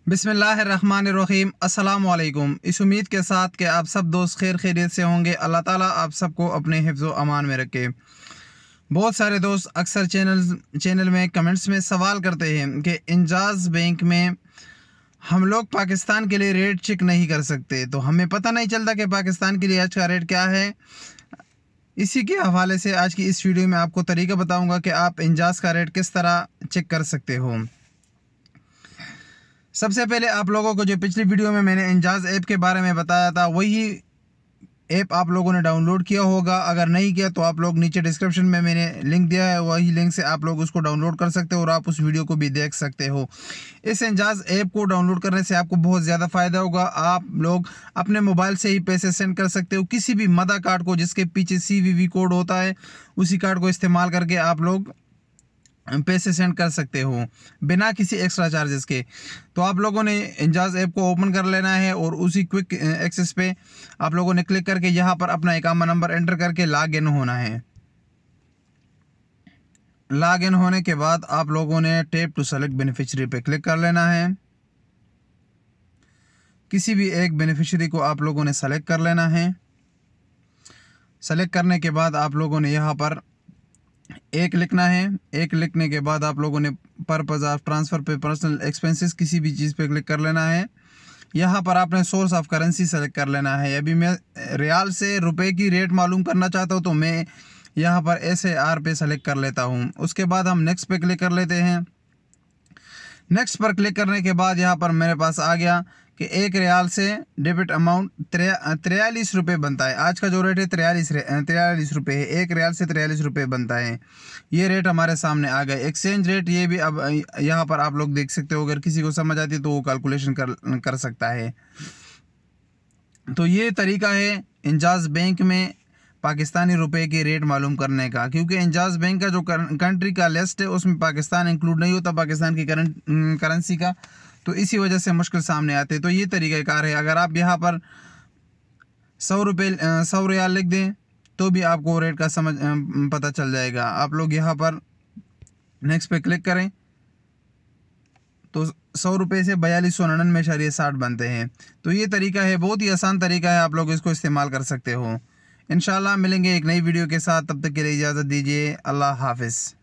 बिस्मिल्लाहिर्रहमानिर्रहीम। अस्सलाम वालेकुम। इस उम्मीद के साथ कि आप सब दोस्त खैर खैरियत से होंगे। अल्लाह ताला आप सबको अपने हिफ्ज़ व अमान में रखे। बहुत सारे दोस्त अक्सर चैनल में कमेंट्स में सवाल करते हैं कि इंजाज़ बैंक में हम लोग पाकिस्तान के लिए रेट चेक नहीं कर सकते, तो हमें पता नहीं चलता कि पाकिस्तान के लिए आज का रेट क्या है। इसी के हवाले से आज की इस वीडियो में आपको तरीका बताऊंगा कि आप इंजाज़ का रेट किस तरह चेक कर सकते हो। सबसे पहले आप लोगों को जो पिछली वीडियो में मैंने इंजाज़ ऐप के बारे में बताया था, वही ऐप आप लोगों ने डाउनलोड किया होगा। अगर नहीं किया तो आप लोग नीचे डिस्क्रिप्शन में मैंने लिंक दिया है, वही लिंक से आप लोग उसको डाउनलोड कर सकते हो और आप उस वीडियो को भी देख सकते हो। इस इंजाज़ ऐप को डाउनलोड करने से आपको बहुत ज़्यादा फ़ायदा होगा। आप लोग अपने मोबाइल से ही पैसे सेंड कर सकते हो। किसी भी मदा कार्ड को जिसके पीछे CVV कोड होता है, उसी कार्ड को इस्तेमाल करके आप लोग पैसे सेंड कर सकते हो बिना किसी एक्स्ट्रा चार्जेस के। तो आप लोगों ने इंजाज़ ऐप को ओपन कर लेना है और उसी क्विक एक्सेस पे आप लोगों ने क्लिक करके यहाँ पर अपना इकामा नंबर एंटर करके लॉग इन होना है। लॉग इन होने के बाद आप लोगों ने टैप टू सेलेक्ट बेनिफिशियरी पे क्लिक कर लेना है। किसी भी एक बेनिफिशियरी को आप लोगों ने सेलेक्ट कर लेना है। सेलेक्ट करने के बाद आप लोगों ने यहाँ पर एक लिखना है। एक लिखने के बाद आप लोगों ने पर्पज़ ऑफ ट्रांसफ़र पे पर्सनल एक्सपेंसेस किसी भी चीज़ पे क्लिक कर लेना है। यहाँ पर आपने सोर्स ऑफ करेंसी सेलेक्ट कर लेना है। अभी मैं रियाल से रुपए की रेट मालूम करना चाहता हूँ, तो मैं यहाँ पर SAR पे सेलेक्ट कर लेता हूँ। उसके बाद हम नेक्स्ट पे क्लिक कर लेते हैं। नेक्स्ट पर क्लिक करने के बाद यहाँ पर मेरे पास आ गया कि 1 रियाल से डेबिट अमाउंट 43 रुपये बनता है। आज का जो रेट है 43 रुपये है। 1 रियाल से 43 रुपये बनता है। ये रेट हमारे सामने आ गए। एक्सचेंज रेट ये भी अब यहाँ पर आप लोग देख सकते हो। अगर किसी को समझ आती है तो वो कैलकुलेशन कर सकता है। तो ये तरीका है इंजाज़ बैंक में पाकिस्तानी रुपए के रेट मालूम करने का, क्योंकि इंजाज़ बैंक का जो कंट्री का लिस्ट है उसमें पाकिस्तान इंक्लूड नहीं होता, पाकिस्तान की करेंसी का, तो इसी वजह से मुश्किल सामने आते हैं। तो ये तरीक़ाकार है। अगर आप यहाँ पर 100 रियाल लिख दें तो भी आपको रेट का पता चल जाएगा। आप लोग यहाँ पर नेक्स्ट पे क्लिक करें तो 100 रुपये से 4299.60 बनते हैं। तो ये तरीका है, बहुत ही आसान तरीका है, आप लोग इसको इस्तेमाल कर सकते हो। इंशाल्लाह मिलेंगे एक नई वीडियो के साथ, तब तक के लिए इजाज़त दीजिए। अल्लाह हाफ़िज़।